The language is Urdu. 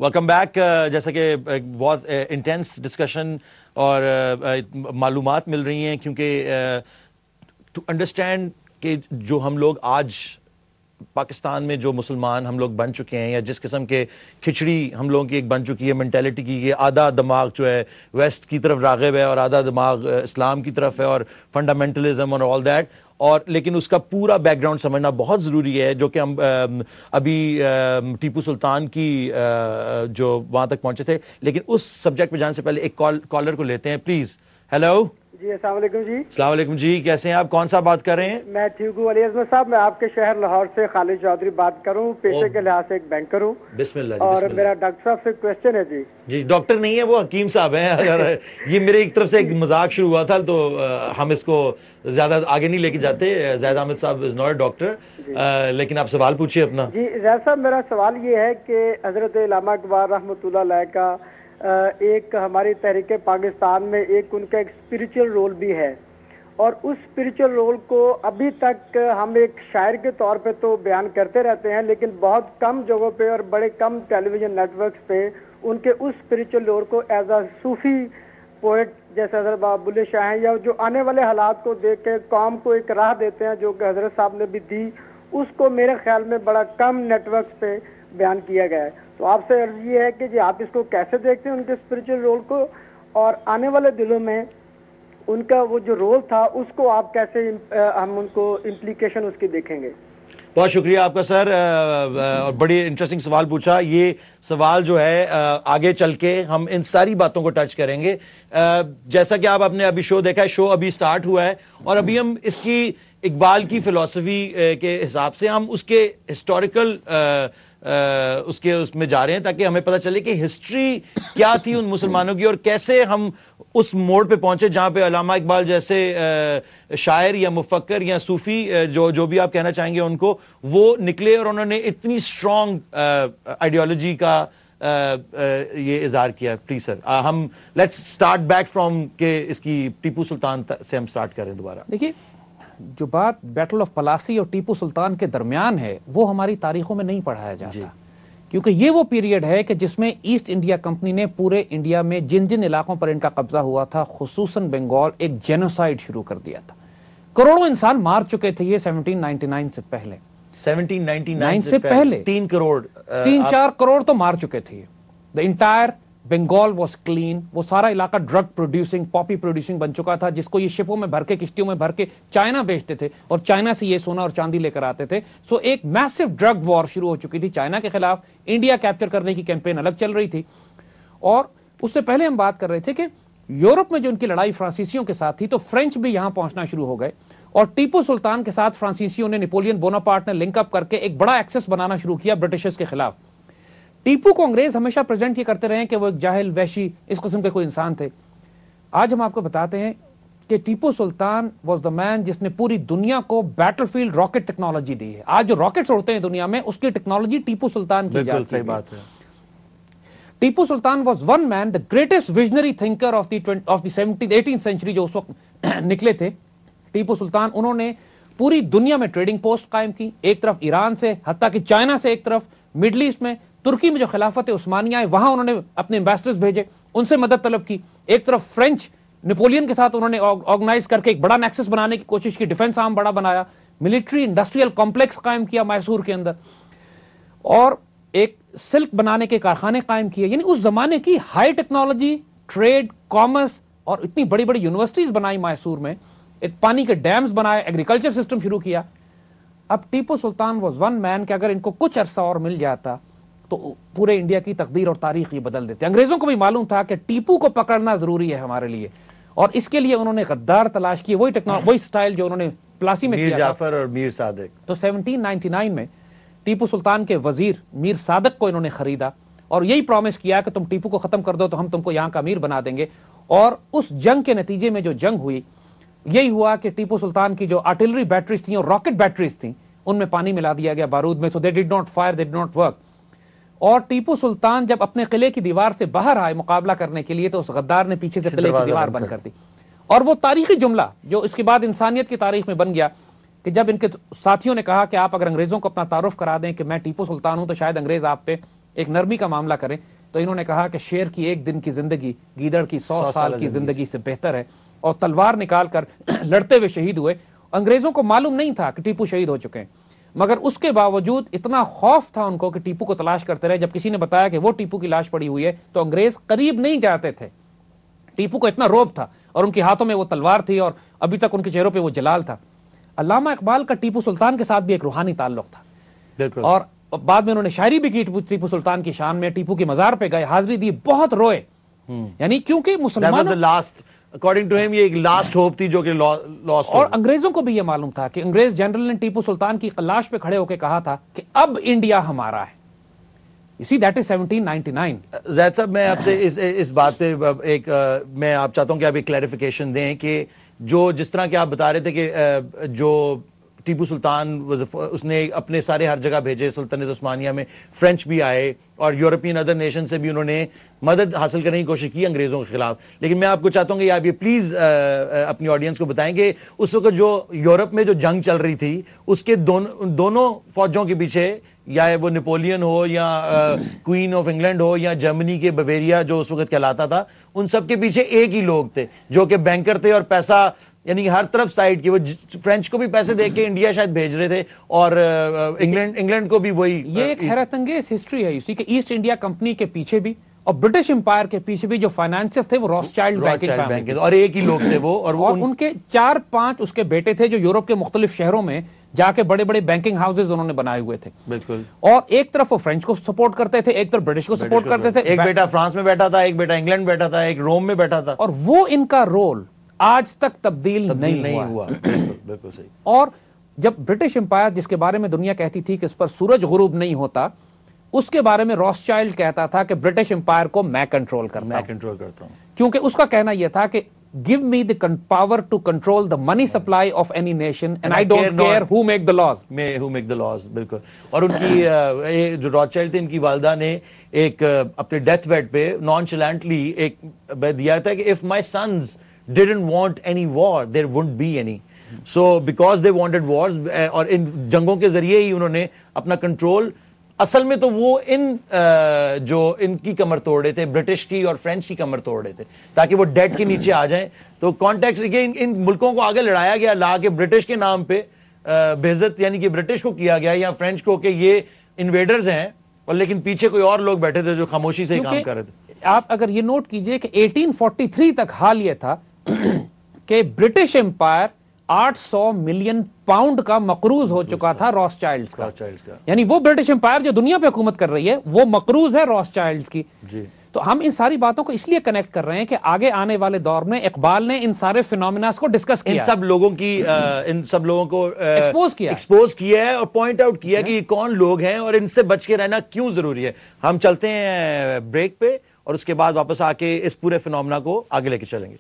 Welcome back. جیسا کہ بہت انٹینس ڈسکشن اور معلومات مل رہی ہیں، کیونکہ ٹو انڈرسٹینڈ کہ جو ہم لوگ آج پاکستان میں جو مسلمان ہم لوگ بن چکے ہیں، یا جس قسم کے کھچڑی ہم لوگوں کی ایک بن چکی ہے مینٹیلٹی کی، کہ آدھا دماغ جو ہے ویسٹ کی طرف راغب ہے اور آدھا دماغ اسلام کی طرف ہے اور فنڈامنٹلزم اور آل دیٹ، اور لیکن اس کا پورا بیک گراؤنڈ سمجھنا بہت ضروری ہے، جو کہ ہم ابھی ٹیپو سلطان کی جو وہاں تک پہنچے تھے. لیکن اس سبجیکٹ پہ جانے سے پہلے ایک کالر کو لیتے ہیں پلیز. ہیلو جی السلام علیکم. جی السلام علیکم جی، کیسے ہیں آپ؟ کون سا بات کر رہے ہیں؟ میں ٹھیک ہوں. علی اعظم صاحب، میں آپ کے شہر لاہور سے خالد چودھری بات کروں. پیشے کے لحاظ سے ایک بینکر ہوں. بسم اللہ جی. اور بسم اللہ. میرا ڈاکٹر صاحب سے کوشچن ہے. جی ڈاکٹر نہیں ہے وہ، حکیم صاحب ہیں. اگر یہ میرے ایک طرف سے ایک مذاق شروع ہوا تھا تو ہم اس کو زیادہ آگے نہیں لے کے جاتے. زید احمد صاحب از ناٹ اے ڈاکٹر، لیکن آپ سوال پوچھیے اپنا. جی زید صاحب، میرا سوال یہ ہے کہ حضرت علامہ اقبال رحمۃ اللہ علیہ کا ایک ہماری تحریک پاکستان میں ایک ان کا ایک اسپریچول رول بھی ہے، اور اس اسپریچول رول کو ابھی تک ہم ایک شاعر کے طور پہ تو بیان کرتے رہتے ہیں، لیکن بہت کم جگہوں پہ اور بڑے کم ٹیلی ویژن نیٹ ورکس پہ ان کے اس اسپریچول رول کو ایز اے صوفی پوئٹ جیسے حضرت بابا بلے شاہ ہیں، یا جو آنے والے حالات کو دیکھ کے قوم کو ایک راہ دیتے ہیں جو کہ حضرت صاحب نے بھی دی، اس کو میرے خیال میں بڑا کم نیٹ ورکس پہ بیان کیا گیا ہے. تو آپ سے عرض یہ ہے کہ جی آپ اس کو کیسے دیکھتے ہیں ان کے اسپریچول رول کو، اور آنے والے دنوں میں ان کا وہ جو رول تھا اس کو آپ کیسے ہم ان کو امپلیکیشن اس کی دیکھیں گے؟ بہت شکریہ آپ کا سر، اور بڑی انٹرسٹنگ سوال پوچھا. یہ سوال جو ہے آگے چل کے ہم ان ساری باتوں کو ٹچ کریں گے. جیسا کہ آپ نے ابھی شو دیکھا ہے، شو ابھی سٹارٹ ہوا ہے، اور ابھی ہم اس کی اقبال کی فلسفی کے حساب سے ہم اس کے ہسٹوریکل اس میں جا رہے ہیں، تاکہ ہمیں پتہ چلے کہ ہسٹری کیا تھی ان مسلمانوں کی، اور کیسے ہم اس موڑ پہ پہنچے جہاں پہ علامہ اقبال جیسے شاعر یا مفکر یا صوفی جو بھی آپ کہنا چاہیں گے ان کو، وہ نکلے اور انہوں نے اتنی اسٹرانگ آئیڈیالوجی کا یہ اظہار کیا. پلیز سر، ہم لیٹس اسٹارٹ بیک فرام کہ اس کی ٹیپو سلطان سے ہم اسٹارٹ کریں دوبارہ. دیکھیے، جو بات بیٹل آف پلاسی اور ٹیپو سلطان کے درمیان ہے وہ ہماری تاریخوں میں نہیں پڑھایا جاتا، کیونکہ یہ وہ پیریڈ ہے کہ جس میں ایسٹ انڈیا کمپنی نے پورے انڈیا میں جن جن علاقوں پر ان کا قبضہ ہوا تھا، خصوصاً بنگال، ایک جینوسائیڈ شروع کر دیا تھا. کروڑوں انسان مار چکے تھے یہ 1799 سے پہلے. 1799 سے پہلے 3-4 کروڑ تو مار چکے تھے. The entire Bengal was clean. وہ سارا علاقہ ڈرگ پروڈیوسنگ، پاپی پروڈیوسنگ بن چکا تھا، جس کو یہ شپوں میں بھر کے، کشتیوں میں بھر کے چائنا بیچتے تھے، اور چائنا سے یہ سونا اور چاندی لے کر آتے تھے. سو ایک میسو ڈرگ وار شروع ہو چکی تھی چائنا کے خلاف. انڈیا کیپچر کرنے کی کیمپین الگ چل رہی تھی. اور اس سے پہلے ہم بات کر رہے تھے کہ یورپ میں جو ان کی لڑائی فرانسیسیوں کے ساتھ تھی، تو فرینچ بھی یہاں پہنچنا شروع ہو گئے، اور ٹیپو سلطان کے ساتھ فرانسیسیوں نے، نیپولین بوناپارٹ نے لنک اپ کر کے ایک بڑا ایکسس بنانا شروع کیا برٹشرز کے خلاف. ٹیپو کو انگریز ہمیشہ پریزنٹ یہ کرتے رہے ہیں کہ وہ ایک جاہل، وحشی، اس قسم کے کوئی انسان تھے. آج ہم آپ کو بتاتے ہیں کہ ٹیپو سلطان واز دا مین جس نے پوری دنیا کو بیٹل فیلڈ راکٹ ٹیکنالوجی دی ہے. آج جو راکٹس اڑتے ہیں دنیا میں، اس کی ٹیکنالوجی ٹیپو سلطان کی بالکل جاتی صحیح بات ہے. Tipu Sultan was one man the greatest visionary thinker of the 18th century جو اس وقت نکلے تھے. ٹیپو سلطان، انہوں نے پوری دنیا میں ٹریڈنگ پوسٹ قائم کی، ایک طرف ایران سے، حتیٰ کہ چائنا سے ایک طرف، مڈل ایسٹ میں، ترکی میں جو خلافت عثمانیہ ہے وہاں انہوں نے اپنے ایمبیسڈرز بھیجے، ان سے مدد طلب کی. ایک طرف فرینچ نیپولین کے ساتھ انہوں نے آرگنائز کر کے ایک بڑا نیکسس بنانے کی کوشش کی، ڈیفنس آرم بڑا بنایا، ملٹری انڈسٹریل کمپلیکس قائم کیا میسور کے اندر، اور ایک سلک بنانے کے کارخانے قائم کیے. یعنی اس زمانے کی ہائی ٹیکنالوجی، ٹریڈ، کامرس، اور اتنی بڑی بڑی یونیورسٹیز بنائی میسور میں، ایک پانی کے ڈیمز بنائے، ایگریکلچر سسٹم شروع کیا. اب ٹیپو سلطان واز ون مین کہ اگر ان کو کچھ عرصہ اور مل جاتا تو پورے انڈیا کی تقدیر اور تاریخ یہ بدل دیتے. انگریزوں کو بھی معلوم تھا کہ ٹیپو کو پکڑنا ضروری ہے ہمارے لیے، اور اس کے لیے انہوں نے غدار تلاش کیے، وہی سٹائل جو انہوں نے پلاسی میں میر کیا جعفر اور میر صادق. تو 1799 میں ٹیپو سلطان کے وزیر میر صادق کو انہوں نے خریدا، اور یہی پرومس کیا کہ تم ٹیپو کو ختم کر دو تو ہم تم کو یہاں کا امیر بنا دیں گے. اور اس جنگ کے نتیجے میں جو جنگ ہوئی، یہی ہوا کہ ٹیپو سلطان کی جو آرٹلری بیٹریز تھیں اور راکٹ بیٹریز تھیں، ان میں پانی ملا دیا گیا بارود میں. So they did not fire, they did not work. اور ٹیپو سلطان جب اپنے قلعے کی دیوار سے باہر آئے مقابلہ کرنے کے لیے، تو اس غدار نے پیچھے سے قلعے کی دیوار بند کر دی. اور وہ تاریخی جملہ جو اس کے بعد انسانیت کی تاریخ میں بن گیا کہ جب ان کے ساتھیوں نے کہا کہ آپ اگر انگریزوں کو اپنا تعارف کرا دیں کہ میں ٹیپو سلطان ہوں، تو شاید انگریز آپ پہ ایک نرمی کا معاملہ کریں تو انہوں نے کہا کہ شیر کی ایک دن کی زندگی گیدڑ کی 100 سال کی زندگی سے بہتر ہے، اور تلوار نکال کر لڑتے ہوئے شہید ہوئے۔ انگریزوں کو معلوم نہیں تھا کہ ٹیپو شہید ہو چکے ہیں، مگر اس کے باوجود اتنا خوف تھا ان کو کہ ٹیپو کو تلاش کرتے رہے۔ جب کسی نے بتایا کہ وہ ٹیپو کی لاش پڑی ہوئی ہے تو انگریز قریب نہیں جاتے تھے، ٹیپو کو اتنا روب تھا، اور ان کے ہاتھوں میں وہ تلوار تھی اور ابھی تک ان کے چہروں پہ وہ جلال تھا۔ علامہ اقبال کا ٹیپو سلطان کے ساتھ بھی ایک روحانی تعلق تھا، بالکل، اور بعد میں انہوں نے شاعری بھی کی ٹیپو سلطان کی شان میں، ٹیپو کی مزار پہ گئے، حاضری دی، بہت روئے، یعنی کیونکہ مسلمانوں اکارڈنگ ٹو ہم یہ ایک لاسٹ ہوپ تھی جو کہ لاسٹ، اور انگریزوں کو بھی یہ معلوم تھا کہ انگریز جنرل نے ٹیپو سلطان کی لاش پہ کھڑے ہو کے کہا تھا کہ اب انڈیا ہمارا ہے۔ You see, that is 1799۔ زید صاحب میں آپ سے اس بات پہ ایک میں آپ چاہتا ہوں کہ آپ ایک کلیریفیکیشن دیں کہ جو جس طرح کہ آپ بتا رہے تھے کہ جو ٹیپو سلطان اس نے اپنے سارے ہر جگہ بھیجے، سلطنت عثمانیہ میں فرینچ بھی آئے اور یورپین ادر نیشن سے بھی انہوں نے مدد حاصل کرنے کی کوشش کی انگریزوں کے خلاف، لیکن میں آپ کو چاہتا ہوں کہ آپ یہ پلیز اپنی آڈینس کو بتائیں کہ اس وقت جو یورپ میں جو جنگ چل رہی تھی اس کے دونوں فوجوں کے پیچھے، یا وہ نیپولین ہو یا کوئین آف انگلینڈ ہو یا جرمنی کے بویریا جو اس وقت کہلاتا تھا، ان سب کے پیچھے ایک ہی لوگ تھے جو کہ بینکر تھے اور پیسہ یعنی ہر طرف سائڈ کی، وہ فرینچ کو بھی پیسے دے کے انڈیا شاید بھیج رہے تھے اور انگلینڈ کو بھی وہی۔ یہ ایک حیرت انگیز ہسٹری ہے اسی کہ ایسٹ انڈیا کمپنی کے پیچھے بھی اور برٹش امپائر کے پیچھے بھی جو فائنانسرز تھے وہ روتھشائلڈ بینکنگ، اور ایک ہی لوگ تھے وہ، اور ان کے 4-5 اس کے بیٹے تھے جو یورپ کے مختلف شہروں میں جا کے بڑے بڑے بینکنگ ہاؤسز انہوں نے بنائے ہوئے تھے۔ بالکل، اور ایک طرف وہ فرینچ کو سپورٹ کرتے تھے، ایک طرف برٹش کو سپورٹ کرتے تھے، ایک بیٹا فرانس میں بیٹھا تھا، ایک بیٹا انگلینڈ بیٹھا تھا، ایک روم میں بیٹھا تھا، اور وہ ان کا رول آج تک تبدیل نہیں ہوا۔ بالکل صحیح۔ اور جب برٹش امپائر، جس کے بارے میں دنیا کہتی تھی کہ اس پر سورج غروب نہیں ہوتا، اس کے بارے میں روتھشائلڈ کہتا تھا کہ برٹش امپائر کو میں کنٹرول کرتا ہوں، کیونکہ اس کا کہنا یہ تھا کہ give me the power to control the money supply of any nation and I don't care who make the laws۔ بالکل، اور ان کی جو روتھشائلڈ تھے، ان کی والدہ نے ایک اپنے ڈیتھ بیڈ پہ نانچلینٹلی ایک دیا تھا کہ if my sons didn't want any war there wouldn't be any, so because they wanted wars، اور ان جنگوں کے ذریعے ہی انہوں نے اپنا کنٹرول، اصل میں تو وہ جو ان کی کمر توڑ رہے تھے، برٹش کی اور فرینچ کی کمر توڑ رہے تھے تاکہ وہ ڈیٹ کے نیچے آ جائیں۔ تو کانٹیکس ان ملکوں کو آگے لڑایا گیا لا کے برٹش کے نام پہ بےعزت، یعنی کہ برٹش کو کیا گیا یا فرینچ کو کہ یہ انویڈرز ہیں، اور لیکن پیچھے کوئی اور لوگ بیٹھے تھے جو خاموشی سے کام کر رہے تھے۔ آپ اگر یہ نوٹ کیجئے کہ 1843 تک حال یہ تھا کہ برٹش امپائر 800 ملین پاؤنڈ کا مقروض ہو چکا تھا روتھشائلڈز کا، یعنی وہ برٹش امپائر جو دنیا پہ حکومت کر رہی ہے وہ مقروض ہے روتھشائلڈز کی۔ تو ہم ان ساری باتوں کو اس لیے کنیکٹ کر رہے ہیں کہ آگے آنے والے دور میں اقبال نے ان سارے فینومیناز کو ڈسکس کیا، ان سب لوگوں کو ایکسپوز کیا ہے اور پوائنٹ آؤٹ کیا کہ یہ کون لوگ ہیں اور ان سے بچ کے رہنا کیوں ضروری ہے۔ ہم چلتے ہیں بریک پہ اور اس کے بعد واپس آ کے اس پورے فینومینا کو آگے لے کے چلیں گے۔